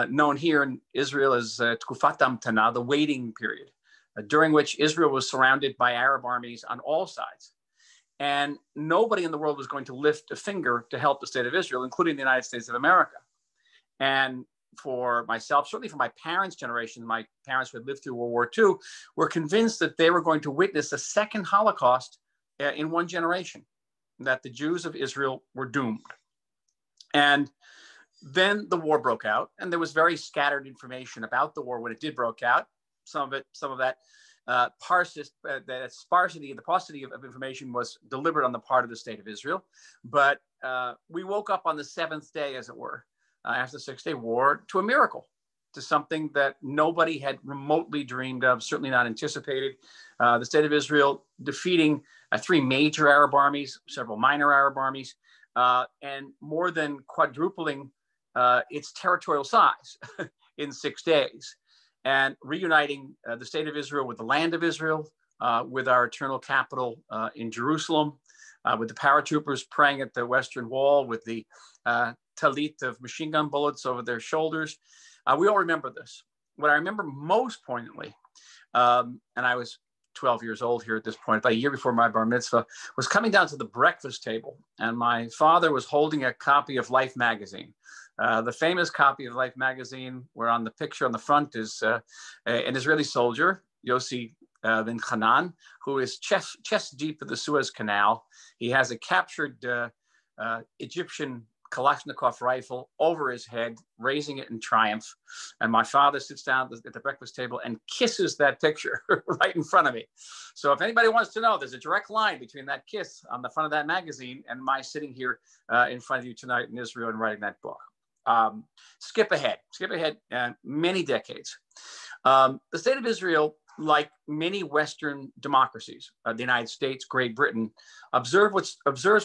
known here in Israel as Tkufat Hamtana, the waiting period, during which Israel was surrounded by Arab armies on all sides. And nobody in the world was going to lift a finger to help the state of Israel, including the United States of America. And for myself, certainly for my parents' generation, my parents who had lived through World War II, were convinced that they were going to witness a second Holocaust in one generation, that the Jews of Israel were doomed. And then the war broke out, and there was very scattered information about the war when it did broke out. Some of that sparsity, the paucity of information was deliberate on the part of the state of Israel. But we woke up on the seventh day, as it were, after the Six-Day War, to a miracle, to something that nobody had remotely dreamed of, certainly not anticipated. The state of Israel defeating three major Arab armies, several minor Arab armies, and more than quadrupling its territorial size in 6 days, and reuniting the state of Israel with the land of Israel, with our eternal capital in Jerusalem, with the paratroopers praying at the Western Wall, with the talit of machine gun bullets over their shoulders. We all remember this. What I remember most poignantly, and I was 12 years old here at this point, about a year before my bar mitzvah, was coming down to the breakfast table, and my father was holding a copy of Life magazine. The famous copy of Life magazine, where on the picture on the front is an Israeli soldier, Yossi ben Hanan, who is chest deep in the Suez Canal. He has a captured Egyptian Kalashnikov rifle over his head, raising it in triumph. And my father sits down at the breakfast table and kisses that picture right in front of me. So if anybody wants to know, there's a direct line between that kiss on the front of that magazine and my sitting here in front of you tonight in Israel and writing that book. Skip ahead many decades. The state of Israel, like many Western democracies, the United States, Great Britain, observes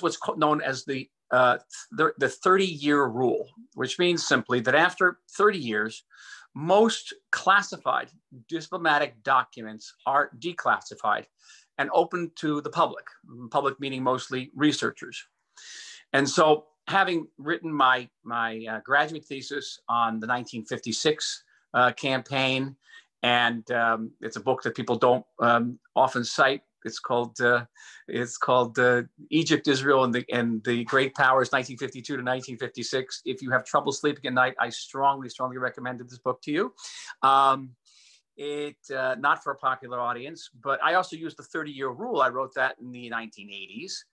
what's known as the 30-year rule, which means simply that after 30 years, most classified diplomatic documents are declassified and open to the public meaning mostly researchers. And so, having written my graduate thesis on the 1956 campaign, and it's a book that people don't often cite. It's called Egypt, Israel, and the Great Powers, 1952 to 1956. If you have trouble sleeping at night, I strongly recommended this book to you. Not for a popular audience, but I also used the 30-year rule. I wrote that in the 1980s.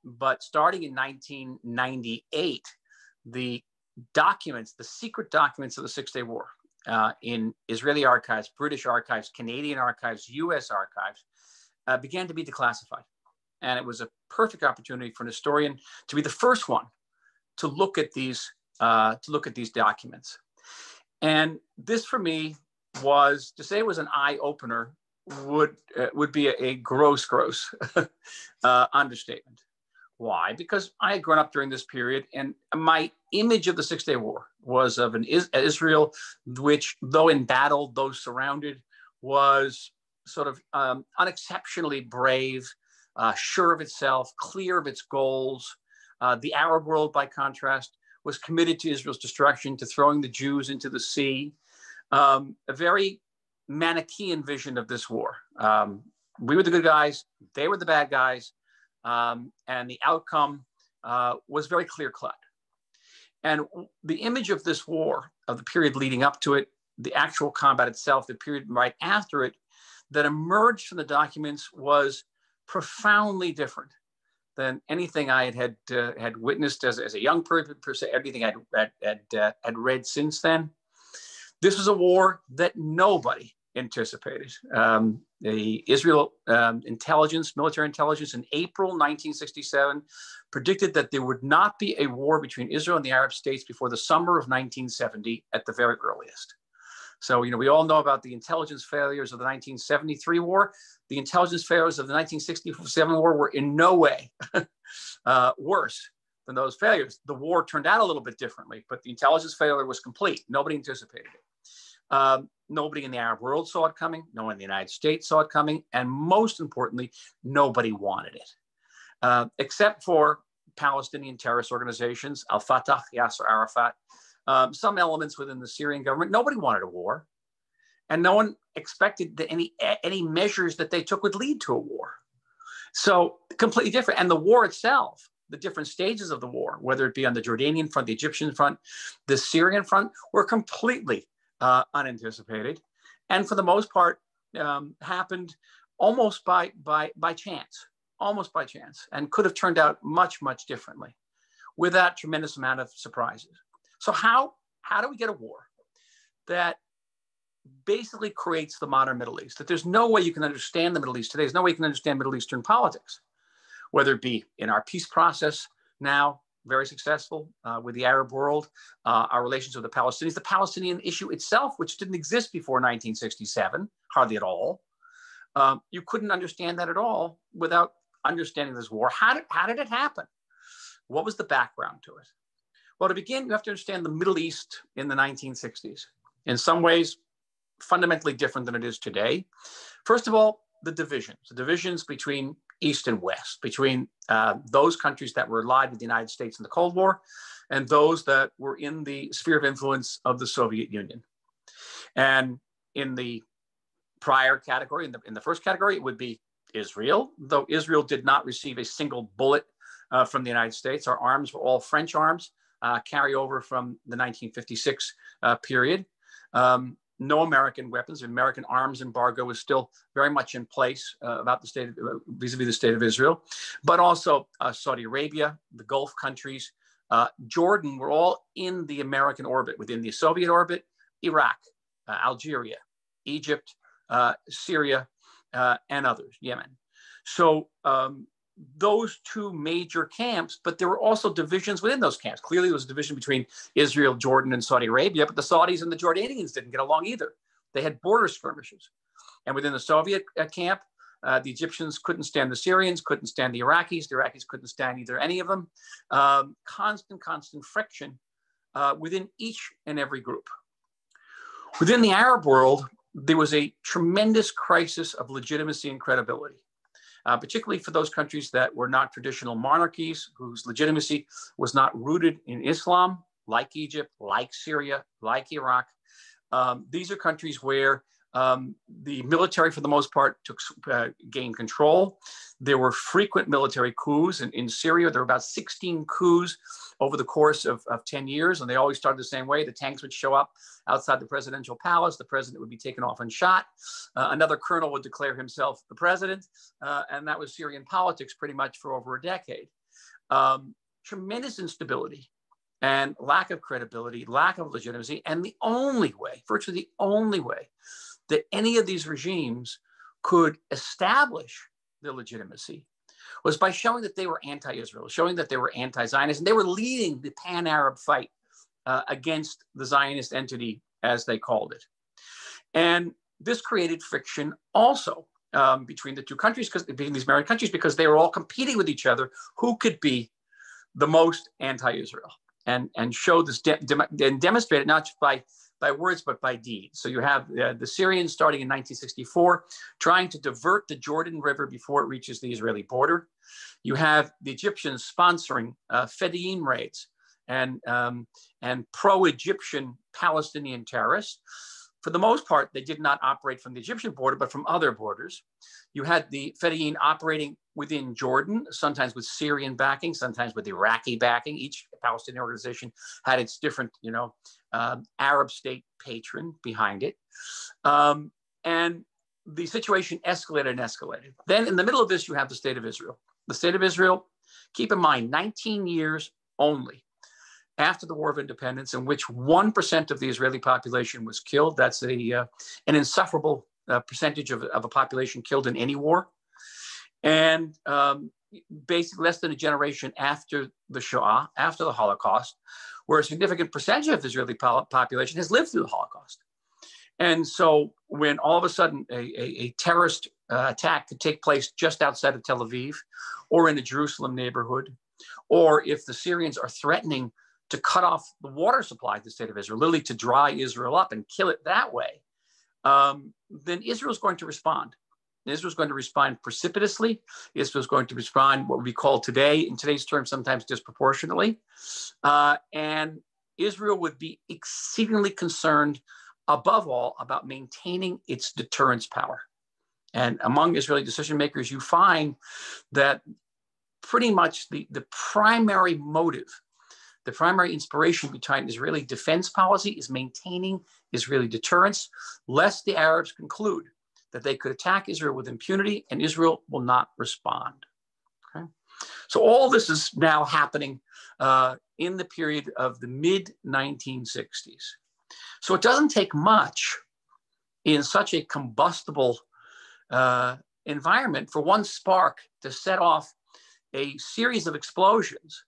But starting in 1998, the secret documents of the Six-Day War in Israeli archives, British archives, Canadian archives, US archives, began to be declassified. And it was a perfect opportunity for an historian to be the first one to look at these documents. And this, for me, was to say it was an eye opener would be a gross understatement. Why? Because I had grown up during this period, and my image of the Six-Day War was of an Israel which, though in battle, though surrounded, was sort of unexceptionally brave, sure of itself, clear of its goals. The Arab world, by contrast, was committed to Israel's destruction, to throwing the Jews into the sea. A very Manichaean vision of this war. We were the good guys, they were the bad guys, and the outcome was very clear-cut. And the image of this war, of the period leading up to it, the actual combat itself, the period right after it, that emerged from the documents was profoundly different than anything I had witnessed as a young person, per se, everything I'd read since then. This was a war that nobody anticipated. The Israel military intelligence in April 1967 predicted that there would not be a war between Israel and the Arab states before the summer of 1970 at the very earliest. So, we all know about the intelligence failures of the 1973 war. The intelligence failures of the 1967 war were in no way worse than those failures. The war turned out a little bit differently, but the intelligence failure was complete. Nobody anticipated it. Nobody in the Arab world saw it coming. No one in the United States saw it coming. And most importantly, nobody wanted it, except for Palestinian terrorist organizations, Al-Fatah, Yasser Arafat, some elements within the Syrian government. Nobody wanted a war, and no one expected that any measures that they took would lead to a war. So completely different. And the war itself, the different stages of the war, whether it be on the Jordanian front, the Egyptian front, the Syrian front, were completely unanticipated, and for the most part happened almost by chance, and could have turned out much, much differently without tremendous amount of surprises. So how do we get a war that basically creates the modern Middle East? That there's no way you can understand the Middle East today. There's no way you can understand Middle Eastern politics, whether it be in our peace process now, very successful with the Arab world, our relations with the Palestinians, the Palestinian issue itself, which didn't exist before 1967, hardly at all. You couldn't understand that at all without understanding this war. How did it happen? What was the background to it? Well, to begin, you have to understand the Middle East in the 1960s. In some ways, fundamentally different than it is today. First of all, the divisions between East and West, between those countries that were allied with the United States in the Cold War and those that were in the sphere of influence of the Soviet Union. And in the prior category, in the first category, it would be Israel, though Israel did not receive a single bullet from the United States. Our arms were all French arms, carry over from the 1956 period. No American weapons. American arms embargo was still very much in place about the state, vis-a-vis the state of Israel, but also Saudi Arabia, the Gulf countries, Jordan were all in the American orbit, within the Soviet orbit, Iraq, Algeria, Egypt, Syria, and others, Yemen. So those two major camps, but there were also divisions within those camps. Clearly, there was a division between Israel, Jordan, and Saudi Arabia, but the Saudis and the Jordanians didn't get along either. They had border skirmishes. And within the Soviet camp, the Egyptians couldn't stand the Syrians, couldn't stand the Iraqis couldn't stand either any of them. Constant friction within each and every group. Within the Arab world, there was a tremendous crisis of legitimacy and credibility. Particularly for those countries that were not traditional monarchies, whose legitimacy was not rooted in Islam, like Egypt, like Syria, like Iraq. These are countries where the military, for the most part, gained control. There were frequent military coups. In Syria, there were about 16 coups over the course of 10 years, and they always started the same way. The tanks would show up outside the presidential palace. The president would be taken off and shot. Another colonel would declare himself the president, and that was Syrian politics pretty much for over a decade. Tremendous instability and lack of credibility, lack of legitimacy, and the only way, virtually the only way, that any of these regimes could establish their legitimacy was by showing that they were anti-Israel, showing that they were anti-Zionist, and they were leading the pan-Arab fight against the Zionist entity, as they called it. And this created friction also between the two countries, between these married countries, because they were all competing with each other who could be the most anti-Israel, and show this and demonstrate it not just by words, but by deeds. So you have the Syrians starting in 1964, trying to divert the Jordan River before it reaches the Israeli border. You have the Egyptians sponsoring Fedayeen raids and pro-Egyptian Palestinian terrorists. For the most part, they did not operate from the Egyptian border, but from other borders. You had the Fedayeen operating within Jordan, sometimes with Syrian backing, sometimes with Iraqi backing. Each Palestinian organization had its different, Arab state patron behind it. And the situation escalated and escalated. Then in the middle of this, you have the state of Israel. The state of Israel, keep in mind, 19 years only after the War of Independence, in which 1% of the Israeli population was killed. That's an insufferable percentage of a population killed in any war. And basically less than a generation after the Shoah, after the Holocaust, where a significant percentage of the Israeli population has lived through the Holocaust. And so when all of a sudden a terrorist attack could take place just outside of Tel Aviv or in the Jerusalem neighborhood, or if the Syrians are threatening to cut off the water supply to the state of Israel, literally to dry Israel up and kill it that way, then Israel's going to respond. Israel's going to respond precipitously. Israel's going to respond what we call today, in today's terms, sometimes disproportionately. And Israel would be exceedingly concerned, above all, about maintaining its deterrence power. And among Israeli decision makers, you find that pretty much the primary motive, the primary inspiration behind Israeli defense policy is maintaining Israeli deterrence, lest the Arabs conclude that they could attack Israel with impunity and Israel will not respond. Okay? So all this is now happening in the period of the mid-1960s. So it doesn't take much in such a combustible environment for one spark to set off a series of explosions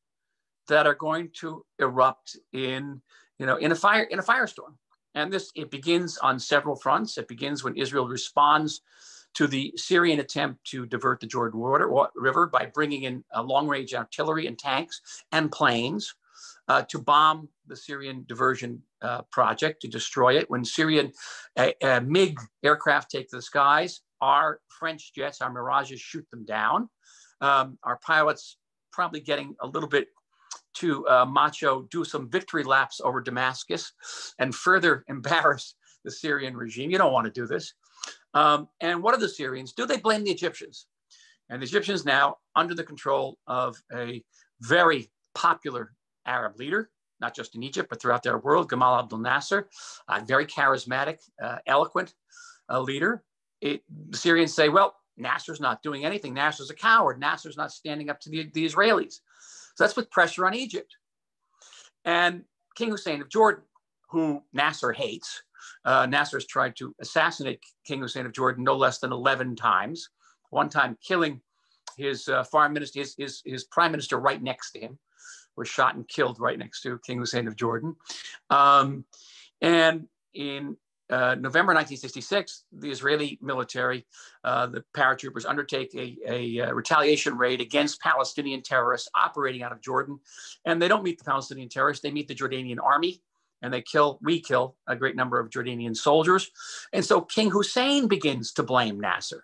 that are going to erupt in a firestorm. And it begins on several fronts. It begins when Israel responds to the Syrian attempt to divert the Jordan River by bringing in long-range artillery and tanks and planes to bomb the Syrian diversion project, to destroy it. When Syrian MiG aircraft take to the skies, our French jets, our Mirages, shoot them down. Our pilots, probably getting a little bit too macho, do some victory laps over Damascus and further embarrass the Syrian regime. You don't want to do this. And what do the Syrians do? They blame the Egyptians. And the Egyptians now, under the control of a very popular Arab leader, not just in Egypt, but throughout the Arab world, Gamal Abdel Nasser, a very charismatic, eloquent leader. The Syrians say, well, Nasser's not doing anything. Nasser's a coward. Nasser's not standing up to the Israelis. So that's put pressure on Egypt. And King Hussein of Jordan, who Nasser hates, Nasser's tried to assassinate King Hussein of Jordan no less than 11 times, one time killing his foreign minister, his prime minister right next to him, was shot and killed right next to King Hussein of Jordan. And in November 1966, the Israeli military, the paratroopers, undertake a retaliation raid against Palestinian terrorists operating out of Jordan. And they don't meet the Palestinian terrorists, they meet the Jordanian army, and we kill a great number of Jordanian soldiers. And so King Hussein begins to blame Nasser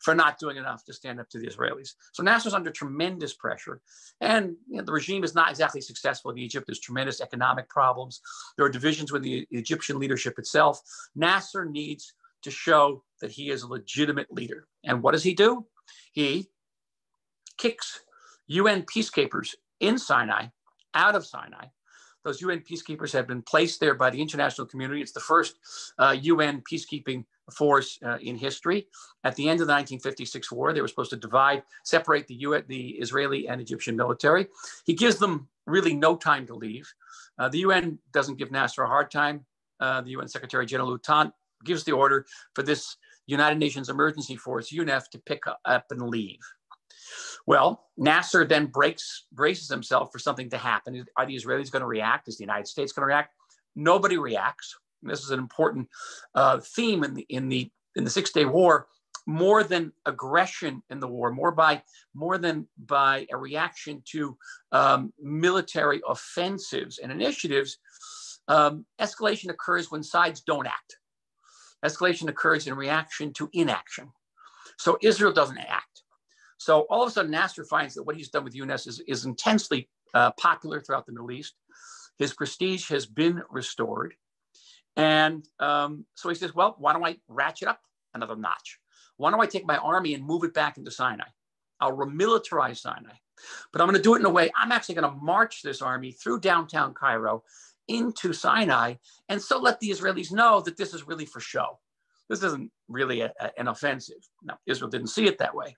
for not doing enough to stand up to the Israelis. So Nasser's under tremendous pressure. And the regime is not exactly successful in Egypt. There's tremendous economic problems. There are divisions within the Egyptian leadership itself. Nasser needs to show that he is a legitimate leader. And what does he do? He kicks UN peacekeepers in Sinai out of Sinai. Those UN peacekeepers have been placed there by the international community. It's the first UN peacekeeping force in history. At the end of the 1956 war, they were supposed to separate the Israeli and Egyptian military. He gives them really no time to leave. The UN doesn't give Nasser a hard time. The UN Secretary General Utant gives the order for this United Nations Emergency Force, UNEF, to pick up and leave. Well, Nasser then braces himself for something to happen. Are the Israelis going to react? Is the United States going to react? Nobody reacts. And this is an important theme in the Six-Day War. More than aggression in the war, more than by a reaction to military offensives and initiatives, escalation occurs when sides don't act. Escalation occurs in reaction to inaction. So Israel doesn't act. So all of a sudden, Nasser finds that what he's done with UNES is intensely popular throughout the Middle East. His prestige has been restored. And so he says, well, why don't I ratchet up another notch? Why don't I take my army and move it back into Sinai? I'll remilitarize Sinai. But I'm going to do it in a way, I'm actually going to march this army through downtown Cairo into Sinai, and so let the Israelis know that this is really for show. This isn't really an offensive. Now, Israel didn't see it that way.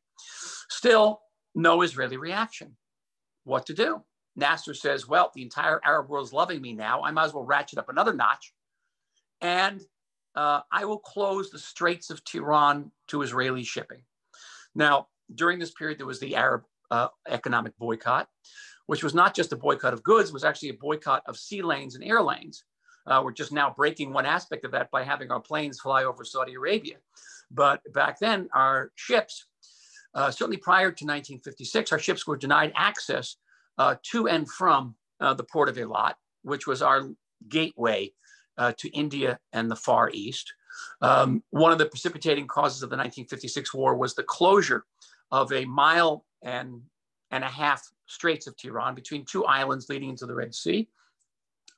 Still, no Israeli reaction. What to do? Nasser says, well, the entire Arab world is loving me now. I might as well ratchet up another notch. And I will close the Straits of Tiran to Israeli shipping. Now, during this period, there was the Arab economic boycott, which was not just a boycott of goods, it was actually a boycott of sea lanes and air lanes. We're just now breaking one aspect of that by having our planes fly over Saudi Arabia. But back then, our ships, certainly prior to 1956, our ships were denied access to and from the port of Eilat, which was our gateway to India and the Far East. One of the precipitating causes of the 1956 war was the closure of a mile and a half Straits of Tiran between two islands leading into the Red Sea.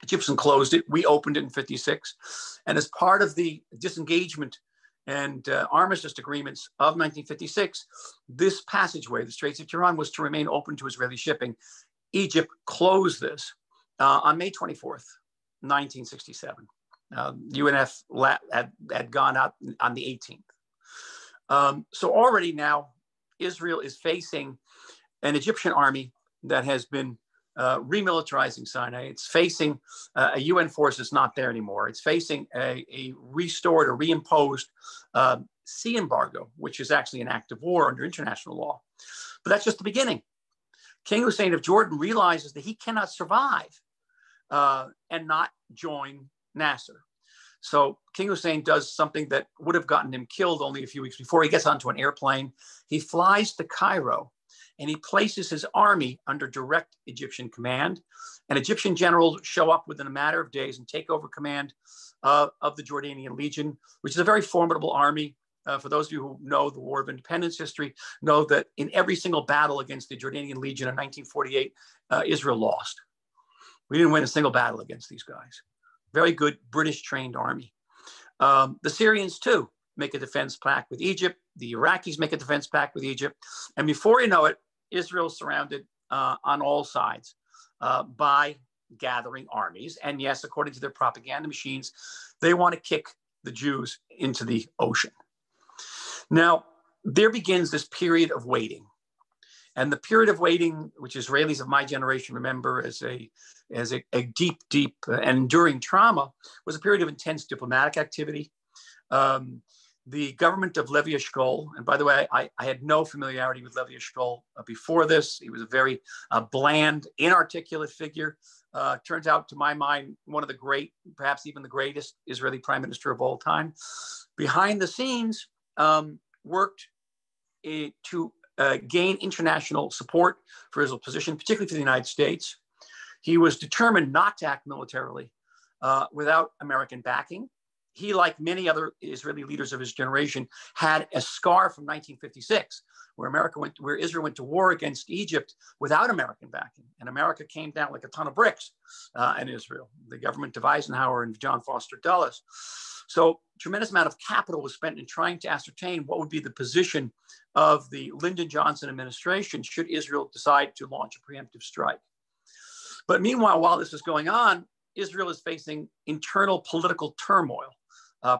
Egyptians closed it. We opened it in 56. And as part of the disengagement and armistice agreements of 1956, this passageway, the Straits of Tiran, was to remain open to Israeli shipping. Egypt closed this on May 24th, 1967. UNF had gone out on the 18th. So already now, Israel is facing an Egyptian army that has been remilitarizing Sinai. It's facing a UN force that's not there anymore. It's facing a restored or reimposed sea embargo, which is actually an act of war under international law. But that's just the beginning. King Hussein of Jordan realizes that he cannot survive and not join Nasser. So King Hussein does something that would have gotten him killed only a few weeks before. He gets onto an airplane. He flies to Cairo, and he places his army under direct Egyptian command. And Egyptian generals show up within a matter of days and take over command of the Jordanian Legion, which is a very formidable army. For those of you who know the War of Independence history, know that in every single battle against the Jordanian Legion in 1948, Israel lost. We didn't win a single battle against these guys. Very good British trained army. The Syrians too make a defense pact with Egypt. The Iraqis make a defense pact with Egypt. And before you know it, Israel is surrounded on all sides by gathering armies. And yes, according to their propaganda machines, they want to kick the Jews into the ocean. Now, there begins this period of waiting. And the period of waiting, which Israelis of my generation remember as a deep and enduring trauma, was a period of intense diplomatic activity. The government of Levi Eshkol, and by the way, I had no familiarity with Levi Eshkol before this. He was a very bland, inarticulate figure. Turns out, to my mind, one of the great, perhaps even the greatest Israeli prime minister of all time. Behind the scenes, worked to gain international support for Israel's position, particularly for the United States. He was determined not to act militarily without American backing. He, like many other Israeli leaders of his generation, had a scar from 1956, where Israel went to war against Egypt without American backing, and America came down like a ton of bricks in Israel. The government of Eisenhower and John Foster Dulles. So, tremendous amount of capital was spent in trying to ascertain what would be the position of the Lyndon Johnson administration should Israel decide to launch a preemptive strike. But meanwhile, while this is going on, Israel is facing internal political turmoil.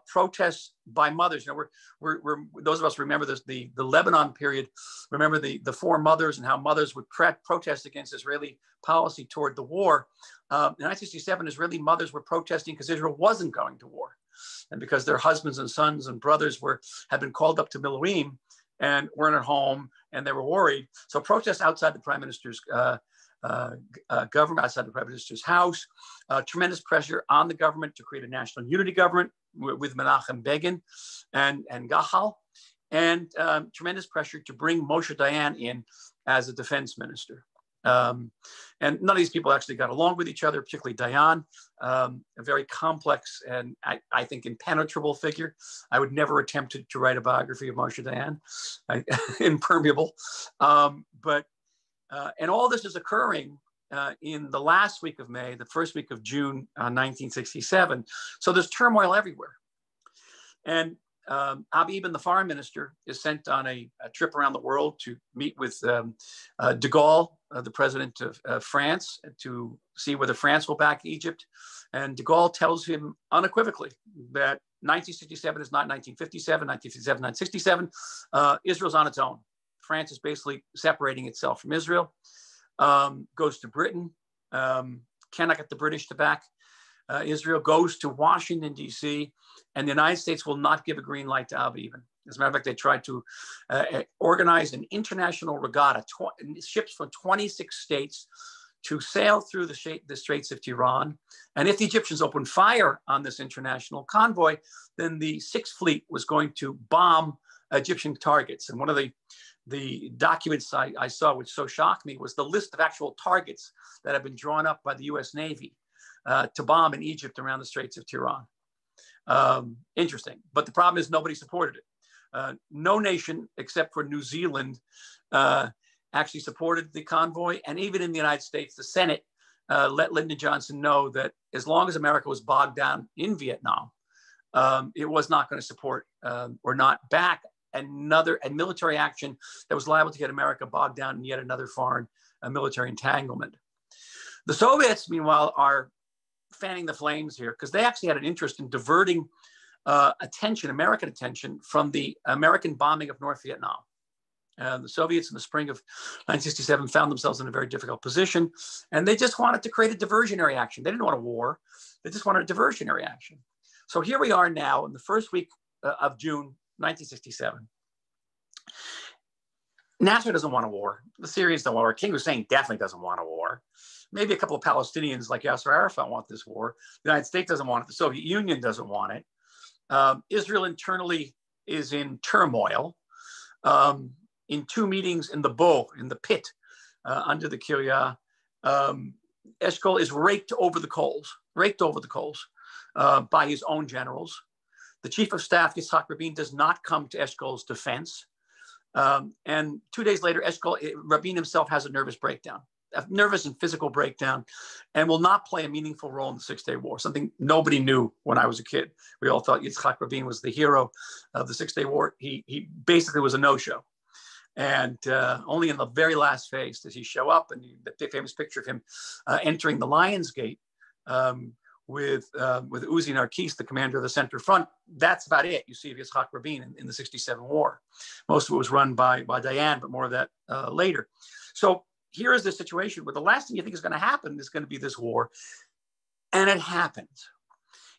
Protests by mothers. You know, we're those of us remember this, the Lebanon period. Remember the four mothers and how mothers would protest against Israeli policy toward the war. In 1967, Israeli mothers were protesting because Israel wasn't going to war, and because their husbands and sons and brothers had been called up to Miluim and weren't at home, and they were worried. So protests outside the prime minister's government, outside the prime minister's house, tremendous pressure on the government to create a national unity government with Menachem Begin and Gahal, and tremendous pressure to bring Moshe Dayan in as a defense minister. And none of these people actually got along with each other, particularly Dayan, a very complex and I think impenetrable figure. I would never attempt to write a biography of Moshe Dayan, impermeable. And all this is occurring in the last week of May, the first week of June, 1967. So there's turmoil everywhere. And Abi Ibn, the foreign minister, is sent on a trip around the world to meet with de Gaulle, the president of France, to see whether France will back Egypt. And de Gaulle tells him unequivocally that 1967 is not 1957, 1957, 1967. Israel's on its own. France is basically separating itself from Israel, goes to Britain, cannot get the British to back Israel, goes to Washington, D.C., and the United States will not give a green light to Abi Ibn. As a matter of fact, they tried to organize an international regatta, ships from 26 states to sail through the Straits of Tiran. And if the Egyptians opened fire on this international convoy, then the Sixth Fleet was going to bomb Egyptian targets. And one of the documents I saw, which so shocked me, was the list of actual targets that have been drawn up by the US Navy to bomb in Egypt around the Straits of Tiran. Interesting. But the problem is nobody supported it. No nation except for New Zealand actually supported the convoy. And even in the United States, the Senate let Lyndon Johnson know that as long as America was bogged down in Vietnam, it was not going to support or not back a military action that was liable to get America bogged down in yet another foreign military entanglement. The Soviets, meanwhile, are fanning the flames here because they actually had an interest in diverting American attention from the American bombing of North Vietnam. The Soviets in the spring of 1967 found themselves in a very difficult position, and they just wanted to create a diversionary action. They didn't want a war. They just wanted a diversionary action. So here we are now in the first week of June 1967. Nasser doesn't want a war. The Syrians don't want a war. King Hussein definitely doesn't want a war. Maybe a couple of Palestinians like Yasser Arafat want this war. The United States doesn't want it. The Soviet Union doesn't want it. Israel internally is in turmoil. In two meetings in the Bo, in the pit under the Kiryat, Eshkol is raked over the coals by his own generals. The chief of staff, Yitzhak Rabin, does not come to Eshkol's defense. And 2 days later, Rabin himself has a nervous and physical breakdown, and will not play a meaningful role in the Six-Day War, something nobody knew when I was a kid. We all thought Yitzhak Rabin was the hero of the Six-Day War. He basically was a no-show. And only in the very last phase does he show up, and the famous picture of him entering the Lion's Gate with Uzi Narkis, the commander of the Center Front. That's about it. You see of Yitzhak Rabin in the 67 war. Most of it was run by Dayan, but more of that later. So here is the situation where the last thing you think is going to happen is going to be this war. And it happens.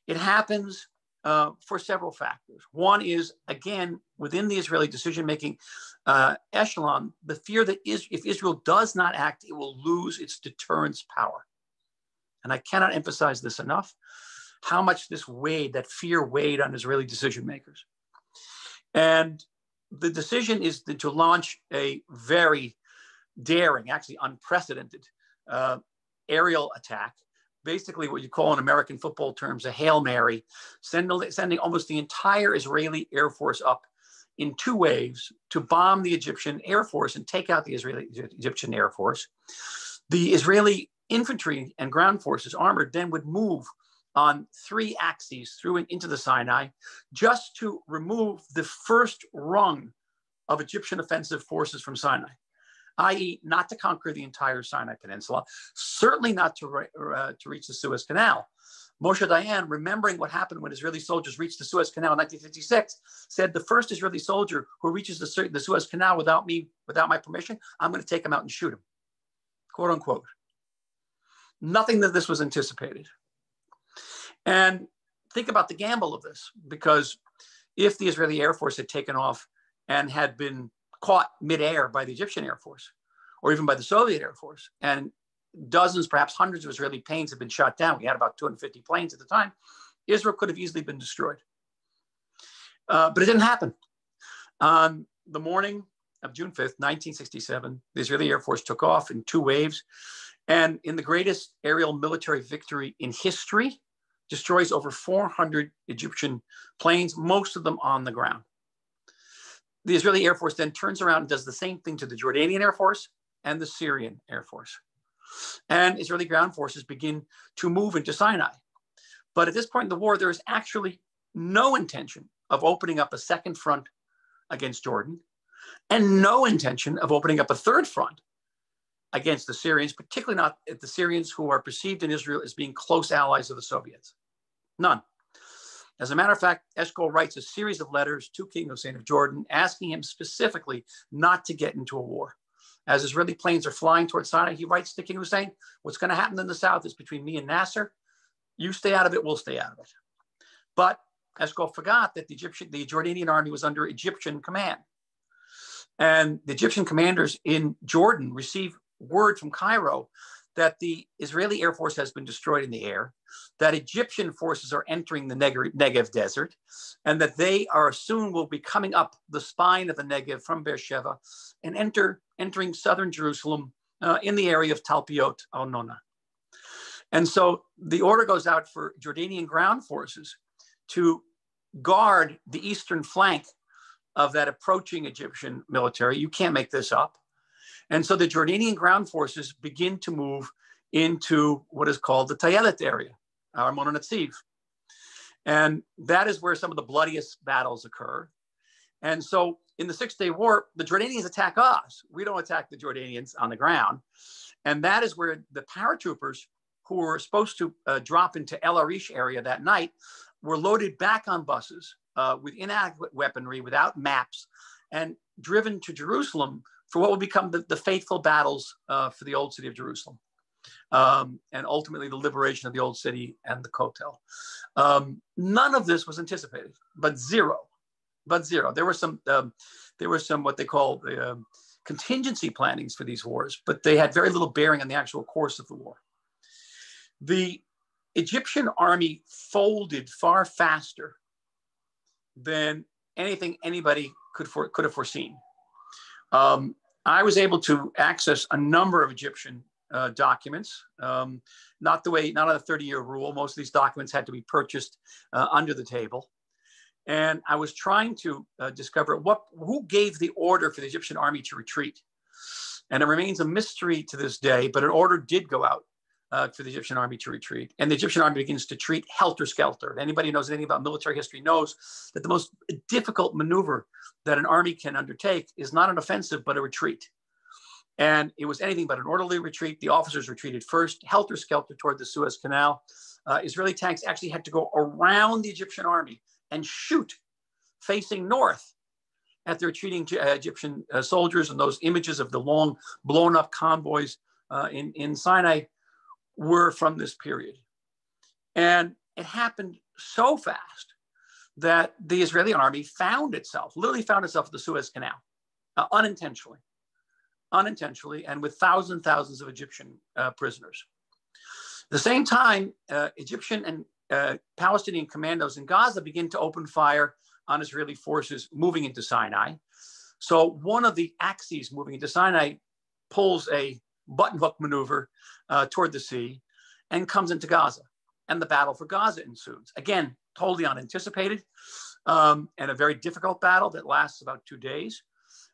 It happens for several factors. One is, again, within the Israeli decision-making echelon, the fear that if Israel does not act, it will lose its deterrence power. And I cannot emphasize this enough, how much that fear weighed on Israeli decision-makers. And the decision is to launch a very daring, actually unprecedented aerial attack, basically what you call in American football terms a Hail Mary, sending almost the entire Israeli Air Force up in two waves to bomb the Egyptian Air Force and take out the Egyptian Air Force. The Israeli infantry and ground forces, armored, then would move on three axes through and into the Sinai just to remove the first rung of Egyptian offensive forces from Sinai, i.e. not to conquer the entire Sinai Peninsula, certainly not to reach the Suez Canal. Moshe Dayan, remembering what happened when Israeli soldiers reached the Suez Canal in 1956, said the first Israeli soldier who reaches the Suez Canal without my permission, I'm going to take him out and shoot him, quote unquote. Nothing that this was anticipated. And think about the gamble of this, because if the Israeli Air Force had taken off and had been caught midair by the Egyptian Air Force, or even by the Soviet Air Force, and dozens, perhaps hundreds of Israeli planes had been shot down, we had about 250 planes at the time, Israel could have easily been destroyed. But it didn't happen. On the morning of June 5th, 1967, the Israeli Air Force took off in two waves, and in the greatest aerial military victory in history, destroys over 400 Egyptian planes, most of them on the ground. The Israeli Air Force then turns around and does the same thing to the Jordanian Air Force and the Syrian Air Force. And Israeli ground forces begin to move into Sinai. But at this point in the war, there is actually no intention of opening up a second front against Jordan, and no intention of opening up a third front against the Syrians, particularly not the Syrians who are perceived in Israel as being close allies of the Soviets. None. As a matter of fact, Eshkol writes a series of letters to King Hussein of Jordan, asking him specifically not to get into a war. As Israeli planes are flying towards Sinai, he writes to King Hussein, what's going to happen in the south is between me and Nasser. You stay out of it, we'll stay out of it. But Eshkol forgot that the Jordanian army was under Egyptian command. And the Egyptian commanders in Jordan receive word from Cairo that the Israeli Air Force has been destroyed in the air, that Egyptian forces are entering the Negev desert, and that they soon will be coming up the spine of the Negev from Beersheba and entering southern Jerusalem in the area of Talpiot al-Nona. And so the order goes out for Jordanian ground forces to guard the eastern flank of that approaching Egyptian military. You can't make this up. And so the Jordanian ground forces begin to move into what is called the Tayelet area, Armon Netziv. And that is where some of the bloodiest battles occur. And so in the Six-Day War, the Jordanians attack us. We don't attack the Jordanians on the ground. And that is where the paratroopers who were supposed to drop into El Arish area that night were loaded back on buses with inadequate weaponry, without maps, and driven to Jerusalem for what will become the fateful battles for the old city of Jerusalem. And ultimately the liberation of the old city and the Kotel. None of this was anticipated, but zero. There were some what they call contingency plannings for these wars, but they had very little bearing on the actual course of the war. The Egyptian army folded far faster than anything anybody could have foreseen. I was able to access a number of Egyptian documents, not on a 30-year rule. Most of these documents had to be purchased under the table. And I was trying to discover who gave the order for the Egyptian army to retreat. And it remains a mystery to this day, but an order did go out for the Egyptian army to retreat. And the Egyptian army begins to retreat helter-skelter. Anybody who knows anything about military history knows that the most difficult maneuver that an army can undertake is not an offensive, but a retreat. And it was anything but an orderly retreat. The officers retreated first, helter-skelter toward the Suez Canal. Israeli tanks actually had to go around the Egyptian army and shoot facing north at the retreating Egyptian soldiers. And those images of the long blown up convoys in Sinai were from this period. And it happened so fast that the Israeli army literally found itself at the Suez Canal, unintentionally, and with thousands of Egyptian prisoners. At the same time, Egyptian and Palestinian commandos in Gaza begin to open fire on Israeli forces moving into Sinai. So one of the axes moving into Sinai pulls a button hook maneuver toward the sea and comes into Gaza. And the battle for Gaza ensues. Again, totally unanticipated, and a very difficult battle that lasts about 2 days.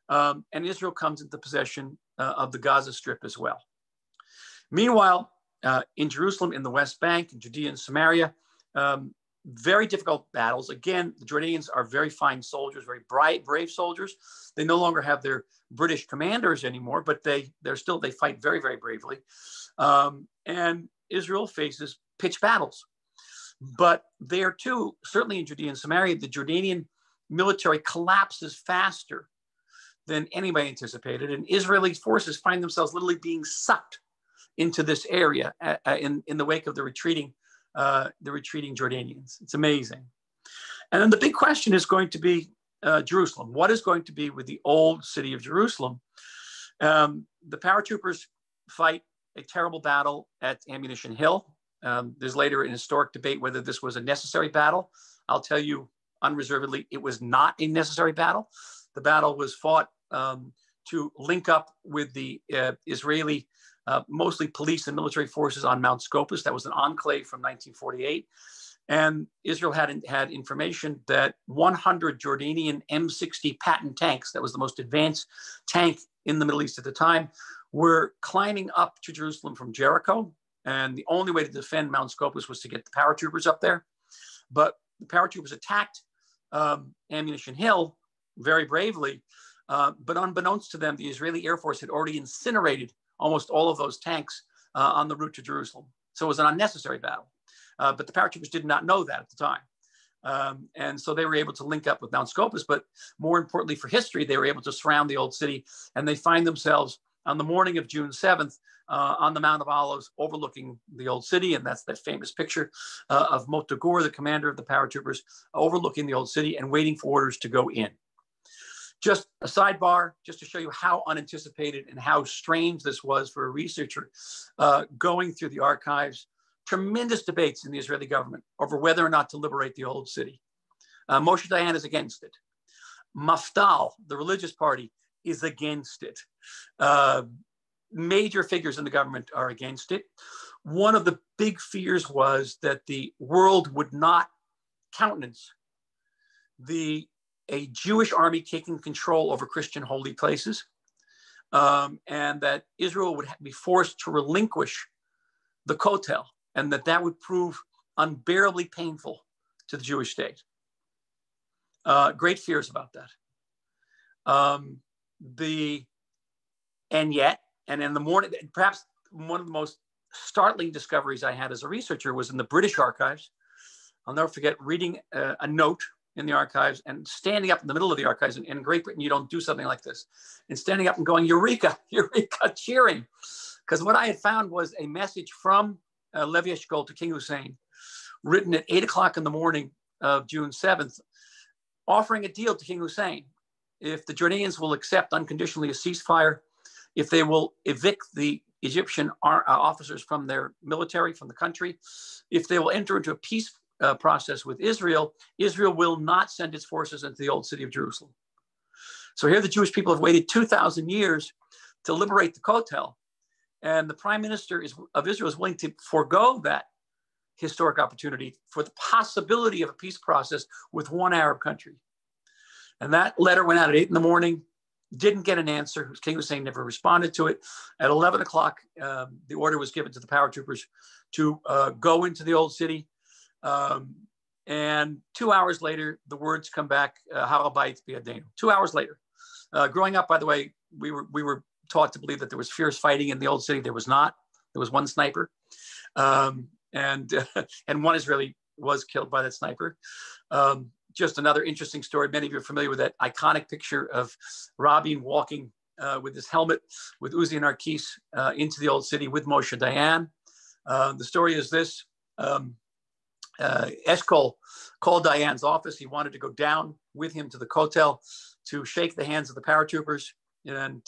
And Israel comes into possession of the Gaza Strip as well. Meanwhile, in Jerusalem, in the West Bank, in Judea and Samaria, very difficult battles. Again, the Jordanians are very fine soldiers, very brave soldiers. They no longer have their British commanders anymore, but they fight very, very bravely. And Israel faces pitched battles. But there too, certainly in Judea and Samaria, the Jordanian military collapses faster than anybody anticipated. And Israeli forces find themselves literally being sucked into this area in the wake of the retreating Jordanians. It's amazing. And then the big question is going to be Jerusalem. What is going to be with the old city of Jerusalem? The paratroopers fight a terrible battle at Ammunition Hill. There's later an historic debate whether this was a necessary battle. I'll tell you unreservedly, it was not a necessary battle. The battle was fought to link up with the Israeli, mostly police and military forces on Mount Scopus. That was an enclave from 1948. And Israel had information that 100 Jordanian M60 Patton tanks, that was the most advanced tank in the Middle East at the time, were climbing up to Jerusalem from Jericho. And the only way to defend Mount Scopus was to get the paratroopers up there. But the paratroopers attacked Ammunition Hill very bravely. But unbeknownst to them, the Israeli Air Force had already incinerated almost all of those tanks on the route to Jerusalem. So it was an unnecessary battle. But the paratroopers did not know that at the time. And so they were able to link up with Mount Scopus. But more importantly for history, they were able to surround the old city. And they find themselves on the morning of June 7th on the Mount of Olives overlooking the old city. And that's that famous picture of Mota Gur, the commander of the paratroopers, overlooking the old city and waiting for orders to go in. Just a sidebar, just to show you how unanticipated and how strange this was for a researcher going through the archives. Tremendous debates in the Israeli government over whether or not to liberate the old city. Moshe Dayan is against it. Mafdal, the religious party, is against it. Major figures in the government are against it. One of the big fears was that the world would not countenance a Jewish army taking control over Christian holy places, and that Israel would be forced to relinquish the Kotel, and that would prove unbearably painful to the Jewish state. Great fears about that. And in the morning, perhaps one of the most startling discoveries I had as a researcher was in the British archives. I'll never forget reading a note in the archives and standing up in the middle of the archives. In Great Britain, you don't do something like this. And standing up and going, Eureka, Eureka, cheering. Because what I had found was a message from Levi Eshkol to King Hussein, written at 8 o'clock in the morning of June 7th, offering a deal to King Hussein. If the Jordanians will accept unconditionally a ceasefire, if they will evict the Egyptian officers from their military, from the country, if they will enter into a peace process with Israel, Israel will not send its forces into the old city of Jerusalem. So here the Jewish people have waited 2,000 years to liberate the Kotel, and the prime minister of Israel is willing to forego that historic opportunity for the possibility of a peace process with one Arab country. And that letter went out at 8 in the morning, didn't get an answer. King Hussein never responded to it. At 11 o'clock, the order was given to the paratroopers to go into the old city. And 2 hours later, the words come back, Har Habayit biyadenu. 2 hours later. Growing up, by the way, we were taught to believe that there was fierce fighting in the old city. There was not. There was one sniper. And one Israeli was killed by that sniper. Just another interesting story. Many of you are familiar with that iconic picture of Rabin walking with his helmet, with Uzi and Arkis into the old city with Moshe Dayan. The story is this. Eshkol called Dayan's office. He wanted to go down with him to the Kotel to shake the hands of the paratroopers. And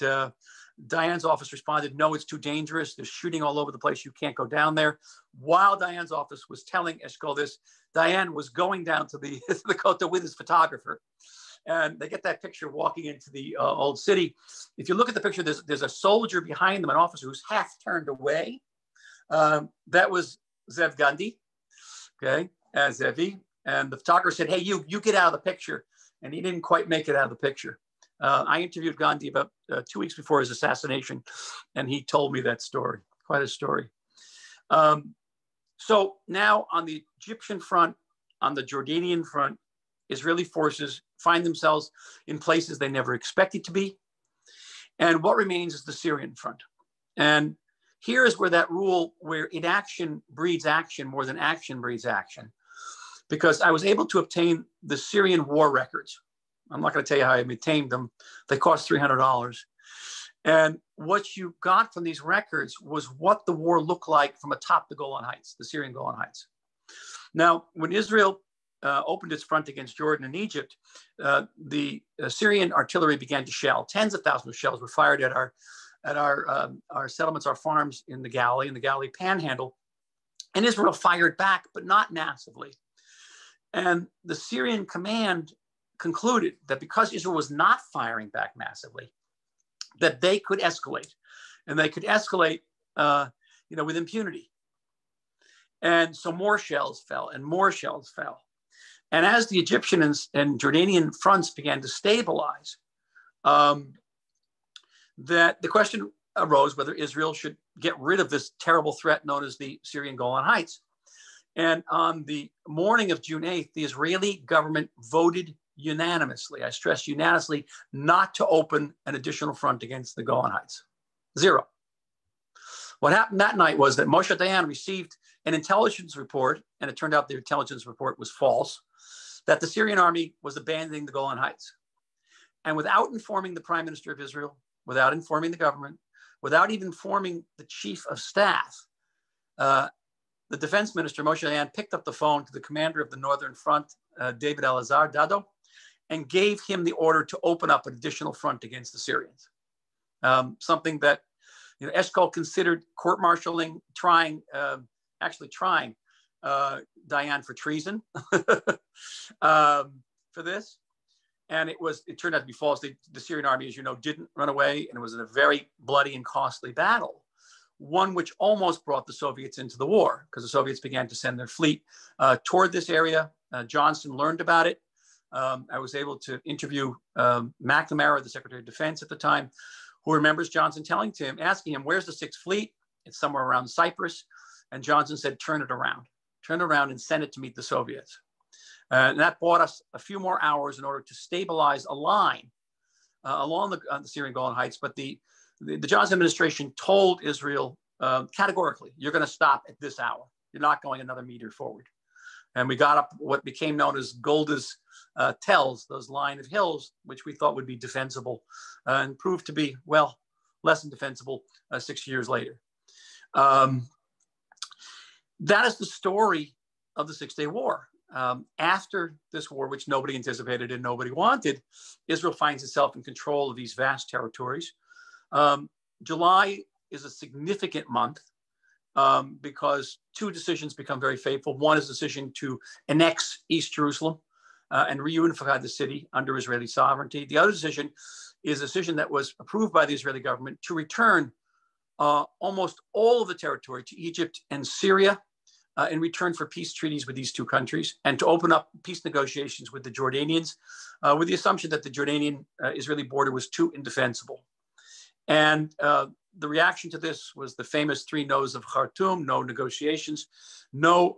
Dayan's office responded, no, it's too dangerous. There's shooting all over the place. You can't go down there. While Dayan's office was telling Eshkol this, Dayan was going down to the Kotel with his photographer. And they get that picture walking into the old city. If you look at the picture, there's a soldier behind them, an officer who's half turned away. That was Zev Gandhi, okay, as Zevi. And the photographer said, hey, you get out of the picture. And he didn't quite make it out of the picture. I interviewed Gandhi about 2 weeks before his assassination, and he told me that story, quite a story. So now on the Egyptian front, on the Jordanian front, Israeli forces find themselves in places they never expected to be. And what remains is the Syrian front. And here is where that rule, where inaction breeds action more than action breeds action, because I was able to obtain the Syrian war records. I'm not going to tell you how I obtained them. They cost $300. And what you got from these records was what the war looked like from atop the Golan Heights, the Syrian Golan Heights. Now, when Israel opened its front against Jordan and Egypt, the Syrian artillery began to shell. Tens of thousands of shells were fired at our settlements, our farms in the Galilee Panhandle. And Israel fired back, but not massively. And the Syrian command concluded that because Israel was not firing back massively, that they could escalate, and they could escalate, with impunity. And so more shells fell, and more shells fell. And as the Egyptian and Jordanian fronts began to stabilize, that the question arose whether Israel should get rid of this terrible threat known as the Syrian Golan Heights. And on the morning of June 8th, the Israeli government voted unanimously, I stress unanimously, not to open an additional front against the Golan Heights. Zero. What happened that night was that Moshe Dayan received an intelligence report, and it turned out the intelligence report was false, that the Syrian army was abandoning the Golan Heights. And without informing the prime minister of Israel, without informing the government, without even informing the chief of staff, the defense minister, Moshe Dayan, picked up the phone to the commander of the Northern Front, David Elazar Dado, and gave him the order to open up an additional front against the Syrians. Something that Eshkol considered court-martialing, trying Dayan for treason for this. And it turned out to be false. The Syrian army, as you know, didn't run away, and it was in a very bloody and costly battle, one which almost brought the Soviets into the war, because the Soviets began to send their fleet toward this area. Johnson learned about it. I was able to interview McNamara, the Secretary of Defense at the time, who remembers Johnson asking him, where's the Sixth Fleet? It's somewhere around Cyprus. And Johnson said, turn it around and send it to meet the Soviets. And that bought us a few more hours in order to stabilize a line along the Syrian Golan Heights. But the Johnson administration told Israel categorically, you're going to stop at this hour. You're not going another meter forward. And we got up what became known as Golda's Tells, those line of hills, which we thought would be defensible and proved to be, well, less than defensible 6 years later. That is the story of the Six-Day War. After this war, which nobody anticipated and nobody wanted, Israel finds itself in control of these vast territories. July is a significant month because two decisions become very fateful. One is the decision to annex East Jerusalem and reunify the city under Israeli sovereignty. The other decision is a decision that was approved by the Israeli government to return almost all of the territory to Egypt and Syria in return for peace treaties with these two countries, and to open up peace negotiations with the Jordanians with the assumption that the Jordanian-Israeli border was too indefensible. And the reaction to this was the famous 3 no's of Khartoum: no negotiations, no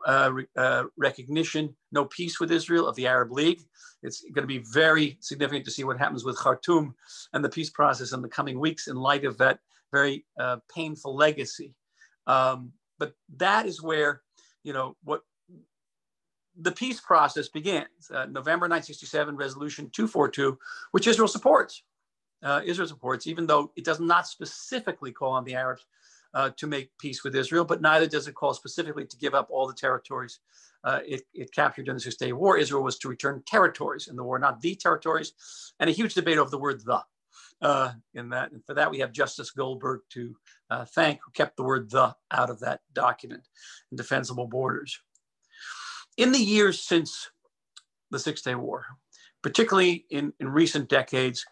recognition, no peace with Israel of the Arab League. It's going to be very significant to see what happens with Khartoum and the peace process in the coming weeks in light of that very painful legacy. But that is where, what the peace process begins. November 1967, Resolution 242, which Israel supports. Israel supports, even though it does not specifically call on the Arabs to make peace with Israel, but neither does it call specifically to give up all the territories it captured during the Six-Day War. Israel was to return territories in the war, not the territories, and a huge debate over the word "the" in that. And for that, we have Justice Goldberg to thank, who kept the word "the" out of that document, Indefensible Borders. In the years since the Six-Day War, particularly in recent decades,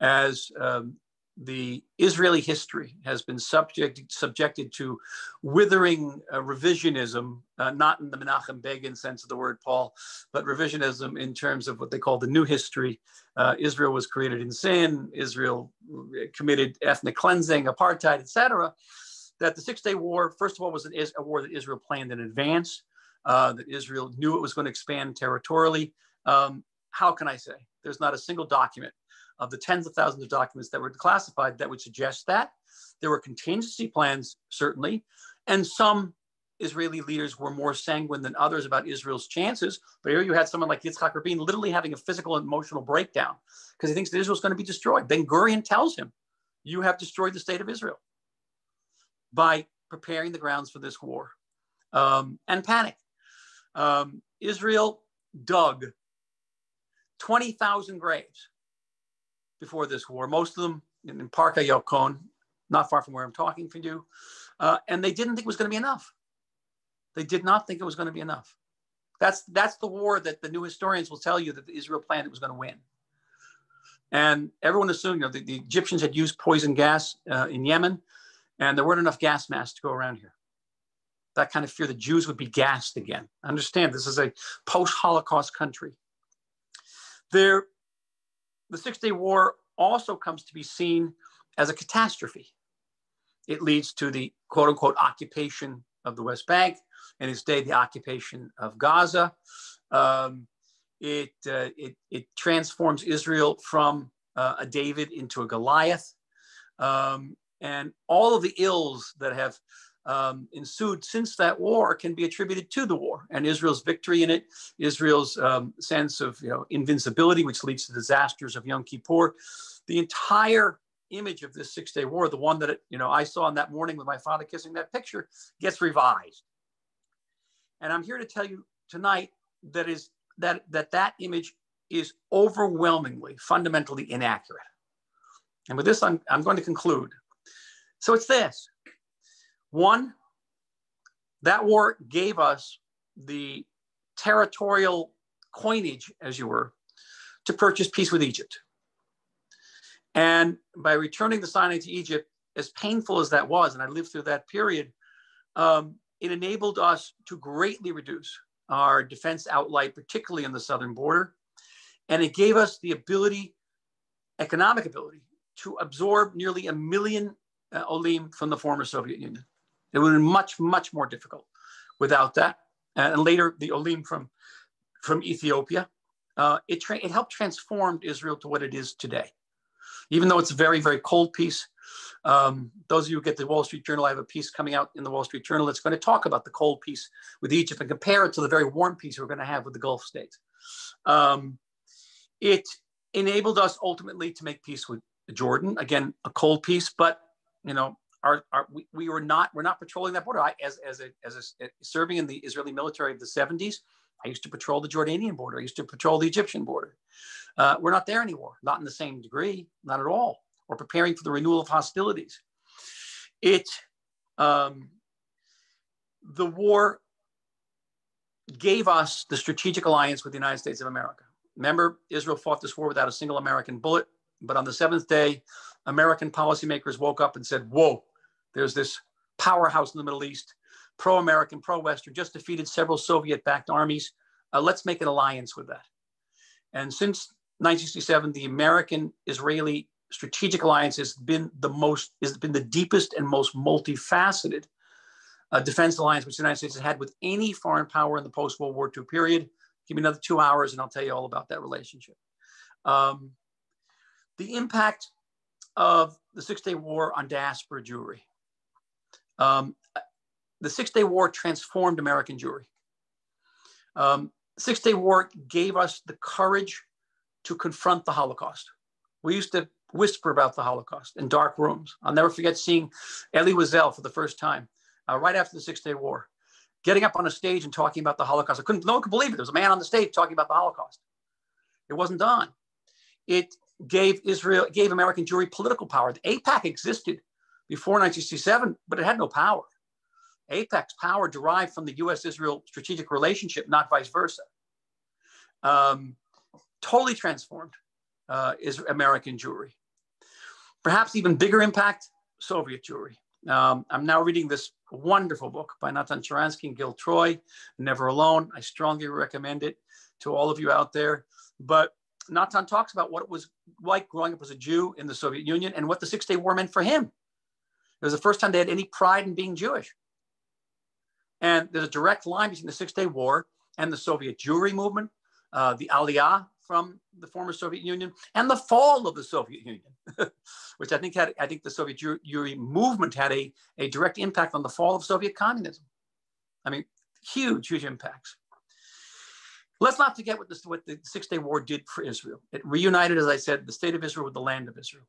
as the Israeli history has been subjected to withering revisionism, not in the Menachem Begin sense of the word, Paul, but revisionism in terms of what they call the new history. Israel was created in sin, Israel committed ethnic cleansing, apartheid, etc. That the Six-Day War, first of all, was a war that Israel planned in advance, that Israel knew it was going to expand territorially. How can I say? There's not a single document of the tens of thousands of documents that were classified that would suggest that. There were contingency plans, certainly, and some Israeli leaders were more sanguine than others about Israel's chances. But here you had someone like Yitzhak Rabin literally having a physical and emotional breakdown because he thinks that Israel's going to be destroyed. Ben Gurion tells him, you have destroyed the state of Israel by preparing the grounds for this war. And panic. Israel dug 20,000 graves before this war, most of them in Park Ayokon, not far from where I'm talking from you, and they didn't think it was going to be enough. They did not think it was going to be enough. That's the war that the new historians will tell you that Israel planned it was going to win. And everyone assumed, the Egyptians had used poison gas in Yemen, and there weren't enough gas masks to go around here. That kind of fear that Jews would be gassed again. Understand, this is a post-Holocaust country. The Six-Day War also comes to be seen as a catastrophe. It leads to the quote-unquote occupation of the West Bank, and its day, the occupation of Gaza. It transforms Israel from a David into a Goliath. And all of the ills that have ensued since that war can be attributed to the war and Israel's victory in it, Israel's sense of invincibility, which leads to disasters of Yom Kippur. The entire image of this Six-Day War, the one that I saw on that morning with my father kissing that picture, gets revised. And I'm here to tell you tonight that image is overwhelmingly, fundamentally inaccurate. And with this, I'm going to conclude. So it's this. One, that war gave us the territorial coinage, as you were, to purchase peace with Egypt. And by returning the Sinai to Egypt, as painful as that was, and I lived through that period, it enabled us to greatly reduce our defense outlay, particularly in the southern border. And it gave us the ability, economic ability, to absorb nearly 1 million Olim from the former Soviet Union. It would have been much, much more difficult without that. And later, the Olim from Ethiopia, it helped transform Israel to what it is today. Even though it's a very, very cold peace, those of you who get the Wall Street Journal, I have a piece coming out in the Wall Street Journal that's going to talk about the cold peace with Egypt and compare it to the very warm peace we're going to have with the Gulf states. It enabled us ultimately to make peace with Jordan. Again, a cold peace, but you know, we're not patrolling that border. Serving in the Israeli military of the 70s, I used to patrol the Jordanian border. I used to patrol the Egyptian border. We're not there anymore, not in the same degree, not at all. We're preparing for the renewal of hostilities. The war gave us the strategic alliance with the United States of America. Remember, Israel fought this war without a single American bullet, but on the seventh day, American policymakers woke up and said, whoa, there's this powerhouse in the Middle East, pro-American, pro-Western, just defeated several Soviet-backed armies. Let's make an alliance with that. And since 1967, the American-Israeli strategic alliance has been the deepest and most multifaceted defense alliance which the United States has had with any foreign power in the post-World War II period. Give me another 2 hours and I'll tell you all about that relationship. The impact of the Six-Day War on diaspora Jewry. The Six-Day War transformed American Jewry. Six-Day War gave us the courage to confront the Holocaust. We used to whisper about the Holocaust in dark rooms. I'll never forget seeing Elie Wiesel for the first time, right after the Six-Day War, getting up on a stage and talking about the Holocaust. No one could believe it. There was a man on the stage talking about the Holocaust. It wasn't done. It gave American Jewry political power. The AIPAC existed before 1967, but it had no power. AIPAC's power derived from the U.S.-Israel strategic relationship, not vice versa. Totally transformed is American Jewry. Perhaps even bigger impact, Soviet Jewry. I'm now reading this wonderful book by Natan Sharansky and Gil Troy, Never Alone. I strongly recommend it to all of you out there. But Natan talks about what it was like growing up as a Jew in the Soviet Union and what the Six-Day War meant for him. It was the first time they had any pride in being Jewish. And there's a direct line between the Six-Day War and the Soviet Jewry movement, the Aliyah from the former Soviet Union, and the fall of the Soviet Union, which I think the Soviet Jewry movement had a direct impact on the fall of Soviet communism. I mean, huge, huge impacts. Let's not forget what the Six-Day War did for Israel. It reunited, as I said, the state of Israel with the land of Israel.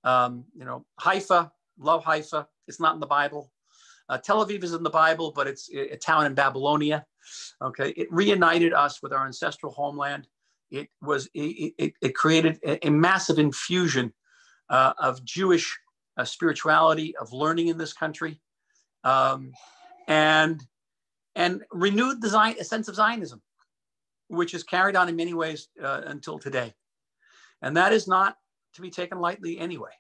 Haifa, love Haifa. It's not in the Bible. Tel Aviv is in the Bible, but it's a town in Babylonia. Okay, it reunited us with our ancestral homeland. It created a massive infusion of Jewish spirituality, of learning in this country, and renewed a sense of Zionism, which is carried on in many ways until today. And that is not to be taken lightly anyway.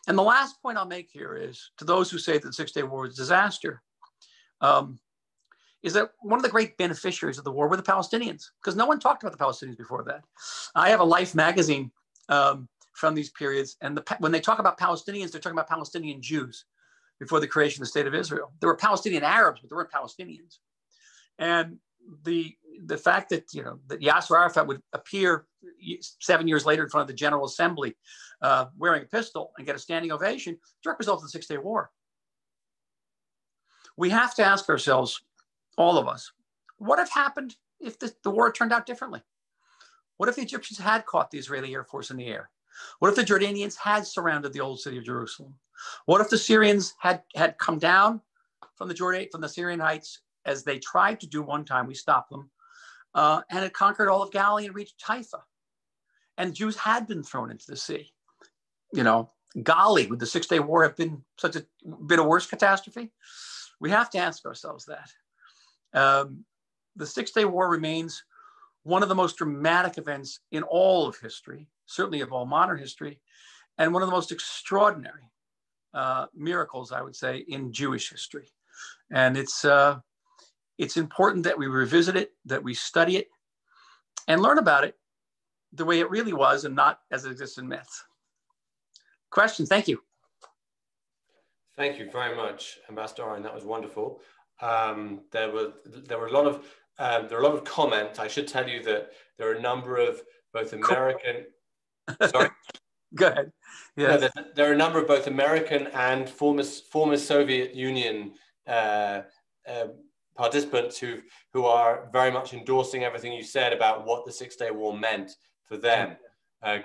And the last point I'll make here is, to those who say that the Six-Day War was a disaster, is that one of the great beneficiaries of the war were the Palestinians, because no one talked about the Palestinians before that. I have a Life magazine from these periods, and when they talk about Palestinians, they're talking about Palestinian Jews before the creation of the State of Israel. There were Palestinian Arabs, but there weren't Palestinians. And the fact that that Yasser Arafat would appear 7 years later in front of the General Assembly wearing a pistol and get a standing ovation, direct result of the Six-Day War. We have to ask ourselves, all of us, what have happened if the war turned out differently? What if the Egyptians had caught the Israeli Air Force in the air? What if the Jordanians had surrounded the old city of Jerusalem? What if the Syrians had come down from the Syrian heights, as they tried to do one time? We stopped them, and had conquered all of Galilee and reached Haifa. And Jews had been thrown into the sea. Golly, would the Six-Day War have been a worse catastrophe? We have to ask ourselves that. The Six-Day War remains one of the most dramatic events in all of history, certainly of all modern history, and one of the most extraordinary miracles, I would say, in Jewish history. And it's important that we revisit it, that we study it, and learn about it the way it really was and not as it exists in myth. Questions? Thank you. Thank you very much, Ambassador Oren. That was wonderful. There were a lot of comment. I should tell you that there are a number of both American. Sorry. Go ahead. Yes. No, there are a number of both American and former Soviet Union participants who are very much endorsing everything you said about what the Six-Day War meant for them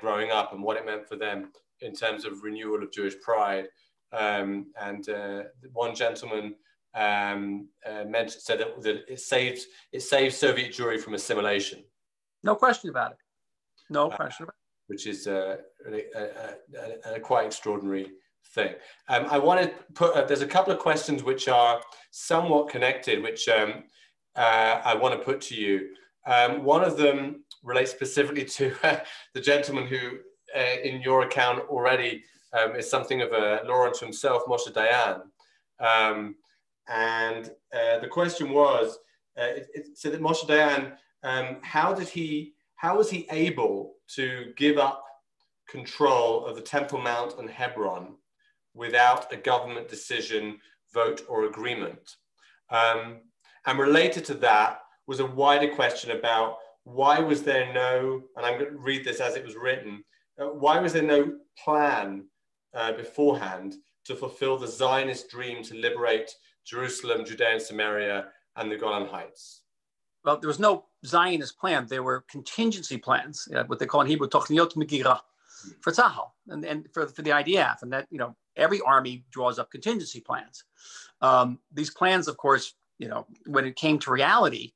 growing up and what it meant for them in terms of renewal of Jewish pride. And one gentleman said that it saves Soviet Jewry from assimilation. No question about it. No question about it. Which is a quite extraordinary thing. I want to put, there's a couple of questions which are somewhat connected, which I want to put to you. One of them relates specifically to the gentleman who, in your account already, is something of a Lawrence himself, Moshe Dayan. And the question was, it said that Moshe Dayan, how was he able to give up control of the Temple Mount and Hebron without a government decision, vote, or agreement? And related to that was a wider question about why was there no, and I'm going to read this as it was written, why was there no plan beforehand to fulfill the Zionist dream to liberate Jerusalem, Judea and Samaria, and the Golan Heights? Well, there was no Zionist plan. There were contingency plans, what they call in Hebrew, Tochniot Megira, for Tzahal and for the IDF. And that, every army draws up contingency plans. These plans, of course, when it came to reality,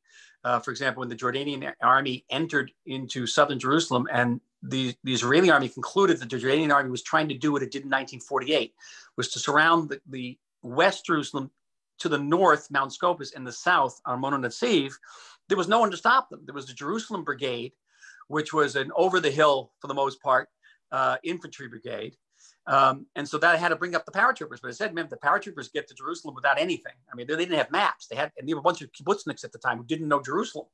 for example, when the Jordanian army entered into southern Jerusalem and the Israeli army concluded that the Jordanian army was trying to do what it did in 1948, was to surround the West Jerusalem to the north, Mount Scopus, and the south, Armon Netziv, there was no one to stop them. There was the Jerusalem Brigade, which was an over-the-hill, for the most part, infantry brigade. And so that had to bring up the paratroopers. But I said, man, the paratroopers get to Jerusalem without anything. I mean, they didn't have maps. And there were a bunch of kibbutzniks at the time who didn't know Jerusalem.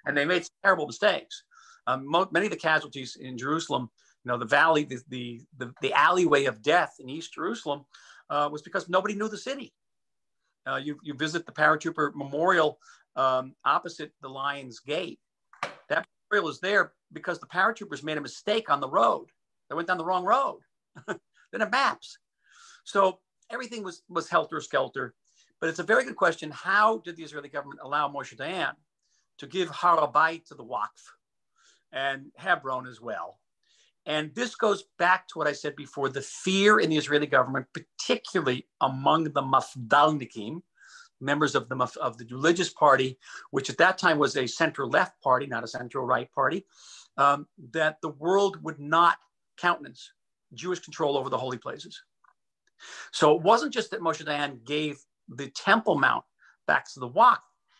And they made some terrible mistakes. Many of the casualties in Jerusalem, the valley, the alleyway of death in East Jerusalem was because nobody knew the city. You visit the paratrooper memorial opposite the Lion's Gate. That memorial is there because the paratroopers made a mistake on the road. They went down the wrong road. They didn't have maps. So everything was helter-skelter. But it's a very good question. How did the Israeli government allow Moshe Dayan to give Har HaBayit to the Waqf and Hebron as well? And this goes back to what I said before, the fear in the Israeli government, particularly among the Mafdalnikim, members of the religious party, which at that time was a center-left party, not a center-right party, that the world would not countenance Jewish control over the holy places. So it wasn't just that Moshe Dayan gave the Temple Mount back to the Waqf.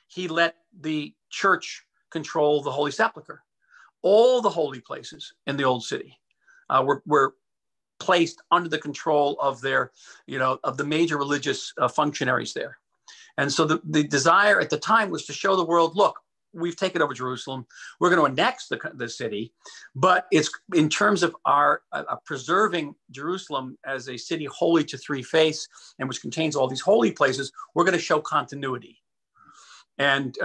He let the church control the Holy Sepulchre. All the holy places in the old city were placed under the control of of the major religious functionaries there. And so the desire at the time was to show the world, look, we've taken over Jerusalem. We're going to annex the city, but it's in terms of our preserving Jerusalem as a city holy to three faiths and which contains all these holy places, we're going to show continuity. And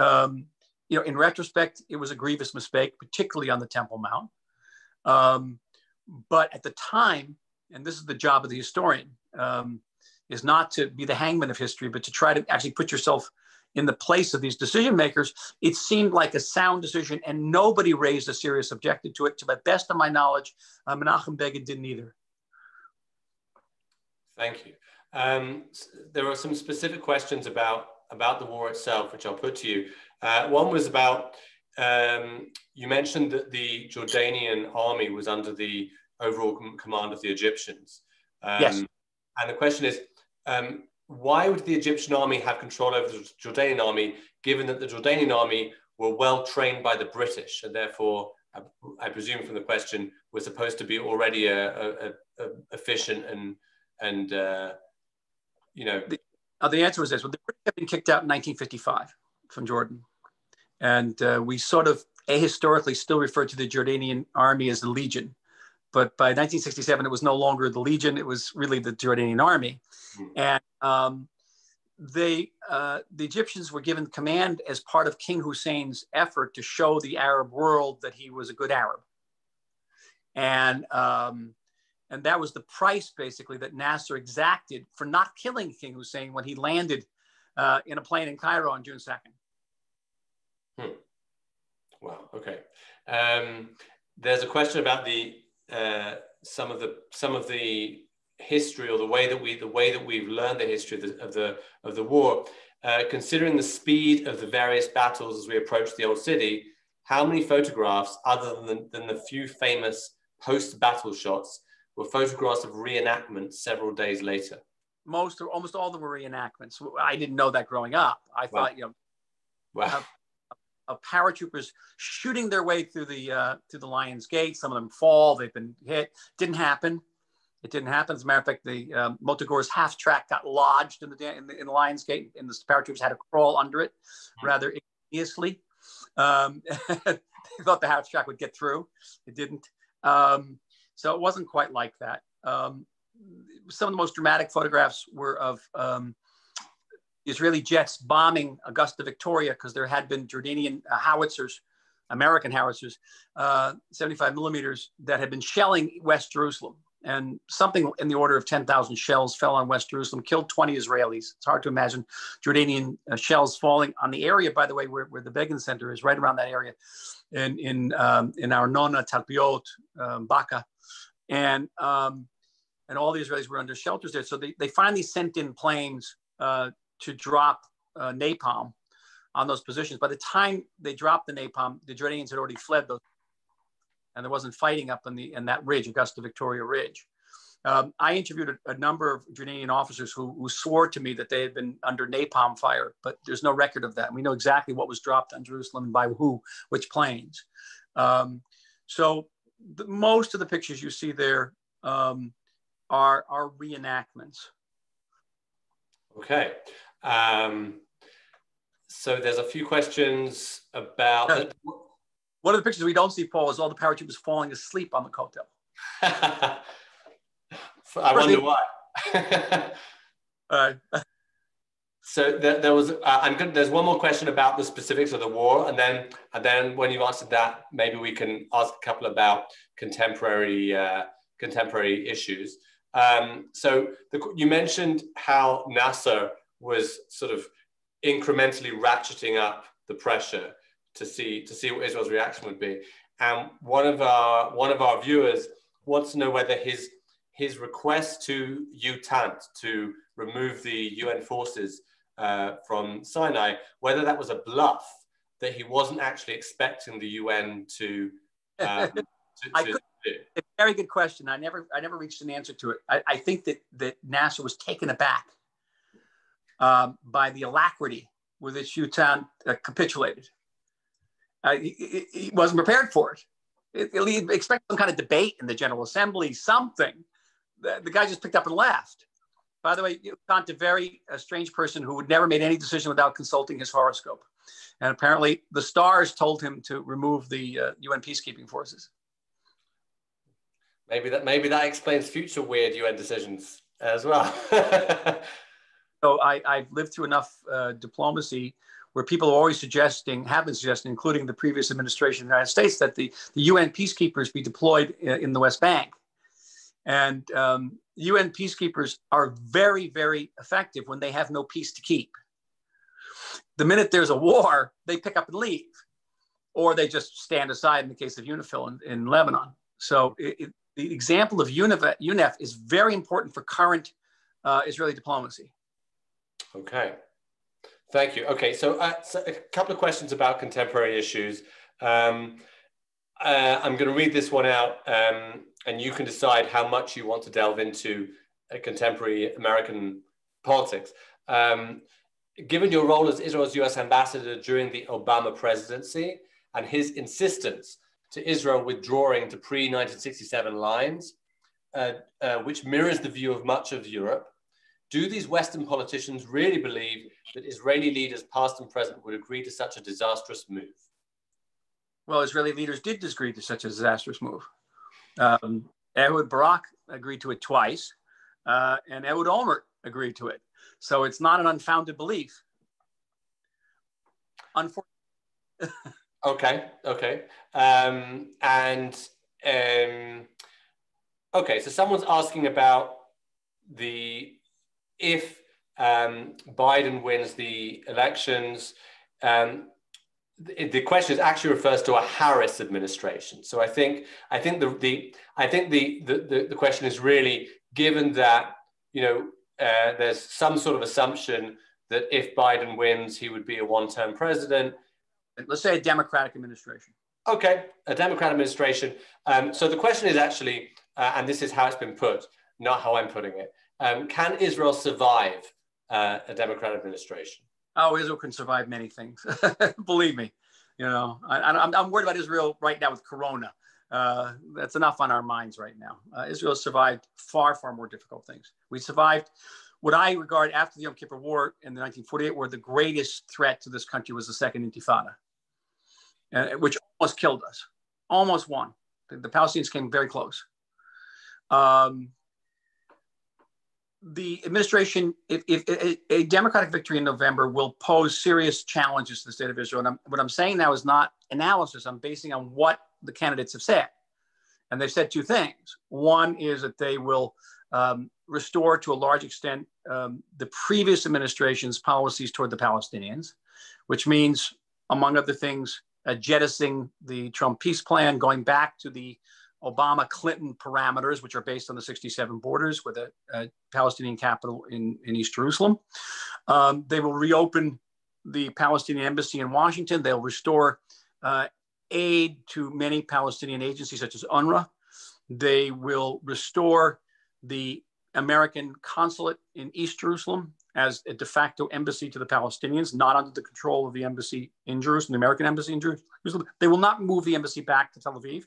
in retrospect, it was a grievous mistake, particularly on the Temple Mount. But at the time, and this is the job of the historian, is not to be the hangman of history, but to try to actually put yourself in the place of these decision makers. It seemed like a sound decision, and nobody raised a serious objection to it. To the best of my knowledge, Menachem Begin didn't either. Thank you. There are some specific questions about the war itself, which I'll put to you. One was about, you mentioned that the Jordanian army was under the overall command of the Egyptians. Yes. And the question is, why would the Egyptian army have control over the Jordanian army, given that the Jordanian army were well trained by the British, and therefore, I presume from the question, were supposed to be already efficient and The answer was this. Well, the British had been kicked out in 1955 from Jordan. And we sort of ahistorically still refer to the Jordanian army as the Legion. But by 1967, it was no longer the Legion. It was really the Jordanian army. And the Egyptians were given command as part of King Hussein's effort to show the Arab world that he was a good Arab. And that was the price, basically, that Nasser exacted for not killing King Hussein when he landed in a plane in Cairo on June 2nd. Wow. Okay. There's a question about some of the history, or the way that we've learned the history of the war. Considering the speed of the various battles as we approach the old city, how many photographs, other than the few famous post-battle shots, were photographs of reenactments several days later? Almost all of them were reenactments. I didn't know that growing up. I thought, wow. Paratroopers shooting their way through the Lion's Gate. Some of them fall. They've been hit. Didn't happen. It didn't happen. As a matter of fact, the Motogor's half track got lodged in the Lion's Gate, and the paratroopers had to crawl under it rather ignominiously. They thought the half track would get through. It didn't. So it wasn't quite like that. Some of the most dramatic photographs were of Israeli jets bombing Augusta Victoria, because there had been Jordanian howitzers, American howitzers, 75 millimeters, that had been shelling West Jerusalem. And something in the order of 10,000 shells fell on West Jerusalem, killed 20 Israelis. It's hard to imagine Jordanian shells falling on the area, by the way, where the Begin Center is, right around that area, in Arnona, Talpiot, Baka. And all the Israelis were under shelters there. So they finally sent in planes to drop napalm on those positions. By the time they dropped the napalm, the Jordanians had already fled those, and there wasn't fighting up in that ridge, Augusta Victoria Ridge. I interviewed a number of Jordanian officers who swore to me that they had been under napalm fire, but there's no record of that. We know exactly what was dropped on Jerusalem and by who, which planes. So most of the pictures you see there are reenactments. Okay. So there's a few questions about... One of the pictures we don't see, Paul, is all the paratroopers falling asleep on the Kotel. I wonder why. So there was. There's one more question about the specifics of the war, and then when you've answered that, maybe we can ask a couple about contemporary issues. So you mentioned how Nasser was sort of incrementally ratcheting up the pressure to see what Israel's reaction would be. And one of our viewers wants to know whether his request to UTANT to remove the UN forces from Sinai, whether that was a bluff, that he wasn't actually expecting the UN to do. It's a very good question. I never reached an answer to it. I think that Nasser was taken aback by the alacrity with which UTAN capitulated. He wasn't prepared for it. He expected some kind of debate in the General Assembly, something. The guy just picked up and left. By the way, UTANT, a very strange person who had never made any decision without consulting his horoscope. And apparently the stars told him to remove the UN peacekeeping forces. Maybe that explains future weird UN decisions as well. So I've lived through enough diplomacy where people are always have been suggesting, including the previous administration of the United States, that the UN peacekeepers be deployed in the West Bank. And UN peacekeepers are very, very effective when they have no peace to keep. The minute there's a war, they pick up and leave, or they just stand aside in the case of UNIFIL in Lebanon. So the example of UNEF is very important for current Israeli diplomacy. Okay. Thank you. Okay, so a couple of questions about contemporary issues. I'm going to read this one out, and you can decide how much you want to delve into contemporary American politics. Given your role as Israel's US ambassador during the Obama presidency and his insistence to Israel withdrawing to pre-1967 lines, which mirrors the view of much of Europe, do these Western politicians really believe that Israeli leaders, past and present, would agree to such a disastrous move? Well, Israeli leaders did agree to such a disastrous move. Ehud Barak agreed to it twice, and Ehud Olmert agreed to it. So it's not an unfounded belief. Unfortunately. Okay. Okay, so someone's asking about if Biden wins the elections. The question is actually refers to a Harris administration. So I think the question is really, given that there's some sort of assumption that if Biden wins, he would be a one-term president. Let's say a Democratic administration. Okay, a Democrat administration. So the question is actually, and this is how it's been put, not how I'm putting it. Can Israel survive a Democrat administration? Oh, Israel can survive many things. Believe me. I'm worried about Israel right now with Corona. That's enough on our minds right now. Israel has survived far, far more difficult things. We survived what I regard after the Yom Kippur War in the 1948 war, the greatest threat to this country was the Second Intifada, which almost killed us, almost won. The Palestinians came very close. The administration, if a Democratic victory in November will pose serious challenges to the state of Israel. And what I'm saying now is not analysis. I'm basing on what the candidates have said. And they've said two things. One is that they will restore to a large extent the previous administration's policies toward the Palestinians, which means, among other things, jettisoning the Trump peace plan, going back to the Obama-Clinton parameters, which are based on the 67 borders with a Palestinian capital in East Jerusalem. They will reopen the Palestinian embassy in Washington. They'll restore aid to many Palestinian agencies, such as UNRWA. They will restore the American consulate in East Jerusalem as a de facto embassy to the Palestinians, not under the control of the embassy in Jerusalem, the American embassy in Jerusalem. They will not move the embassy back to Tel Aviv.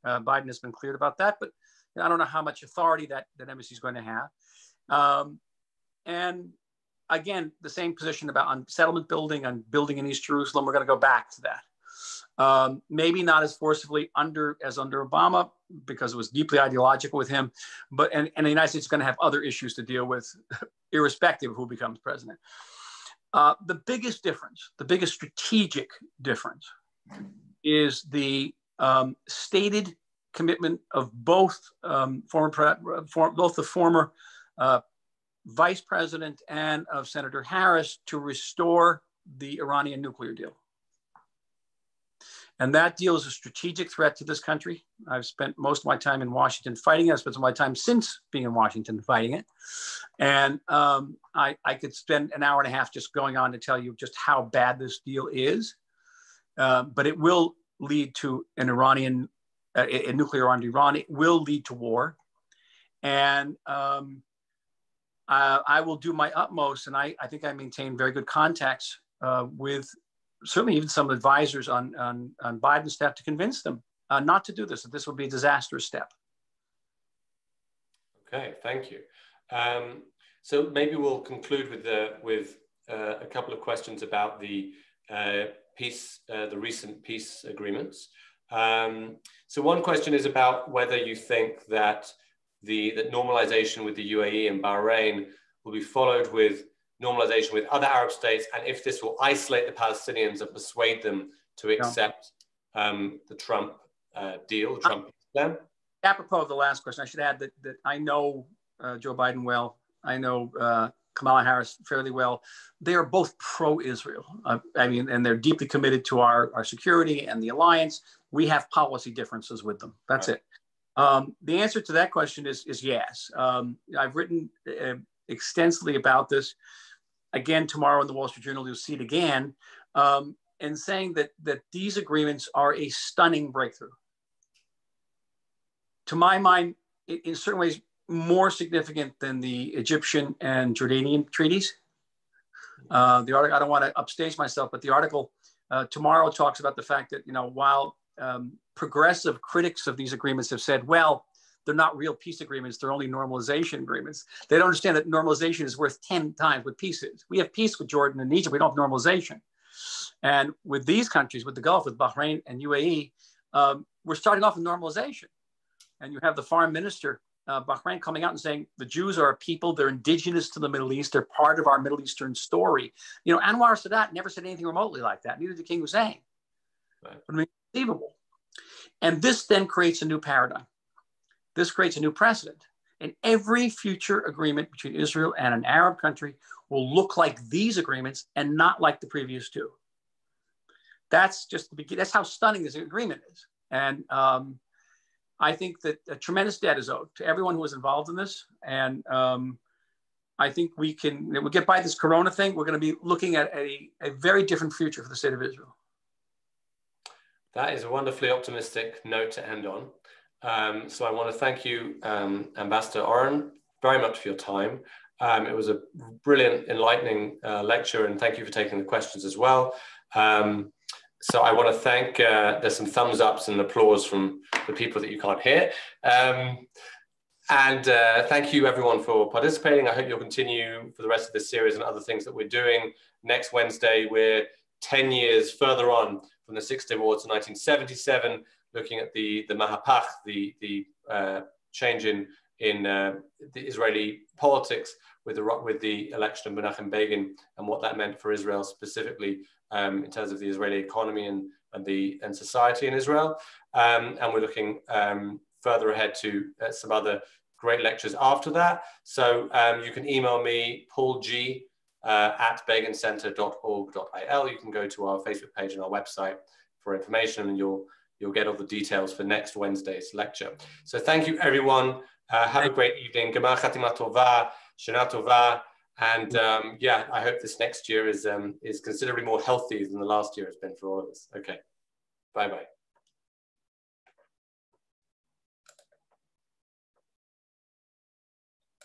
Biden has been clear about that, but I don't know how much authority that embassy is going to have. And again, the same position about on settlement building, on building in East Jerusalem. We're going to go back to that. Maybe not as forcibly as under Obama, because it was deeply ideological with him. But and the United States is going to have other issues to deal with, irrespective of who becomes president. The biggest difference, the biggest strategic difference, is the stated commitment of both the former vice president and of Senator Harris to restore the Iranian nuclear deal. And that deal is a strategic threat to this country. I've spent most of my time in Washington fighting it. I've spent some of my time since being in Washington fighting it. And I could spend an hour and a half just going on to tell you just how bad this deal is. But it will lead to a nuclear armed Iran. It will lead to war. And I will do my utmost. And I think I maintain very good contacts with certainly even some advisors on Biden's step to convince them not to do this, that this would be a disastrous step. Okay, thank you. So maybe we'll conclude with a couple of questions about the recent peace agreements. So one question is about whether you think that that normalization with the UAE and Bahrain will be followed with normalization with other Arab states, and if this will isolate the Palestinians and persuade them to accept the Trump deal, the Trump plan. Apropos of the last question, I should add that I know Joe Biden well. I know Kamala Harris fairly well. They are both pro-Israel. And they're deeply committed to our security and the alliance. We have policy differences with them. That's it. The answer to that question is yes. I've written extensively about this. Again, tomorrow in the Wall Street Journal, you'll see it again, and saying that these agreements are a stunning breakthrough. To my mind, in certain ways, more significant than the Egyptian and Jordanian treaties. The article, I don't want to upstage myself, but the article tomorrow talks about the fact that, while progressive critics of these agreements have said, well, they're not real peace agreements, they're only normalization agreements. They don't understand that normalization is worth 10 times what peace is. We have peace with Jordan and Egypt, we don't have normalization. And with these countries, with the Gulf, with Bahrain and UAE, we're starting off with normalization. And you have the foreign minister, Bahrain, coming out and saying the Jews are a people, they're indigenous to the Middle East, they're part of our Middle Eastern story. You know, Anwar Sadat never said anything remotely like that, neither did King Hussein. Right. I mean, unbelievable. And this then creates a new paradigm. This creates a new precedent. And every future agreement between Israel and an Arab country will look like these agreements and not like the previous two. That's just the beginning. That's how stunning this agreement is. And I think that a tremendous debt is owed to everyone who was involved in this. And I think we'll get by this Corona thing. We're going to be looking at a very different future for the state of Israel. That is a wonderfully optimistic note to end on. So I want to thank you, Ambassador Oren, very much for your time. It was a brilliant, enlightening lecture, and thank you for taking the questions as well. So I want to thank, there's some thumbs ups and applause from the people that you can't hear. And thank you everyone for participating. I hope you'll continue for the rest of this series and other things that we're doing. Next Wednesday, we're 10 years further on from the Six-Day War to 1977, looking at the Mahapach, the change in the Israeli politics with the election of Menachem Begin and what that meant for Israel specifically in terms of the Israeli economy and society in Israel. And we're looking further ahead to some other great lectures after that. So you can email me, paulg@begincenter.org.il. You can go to our Facebook page and our website for information, and you'll get all the details for next Wednesday's lecture. So thank you, everyone. Have a great evening. Gemar Chatima Tova, Shana Tova. And yeah, I hope this next year is considerably more healthy than the last year has been for all of us. Okay, bye-bye.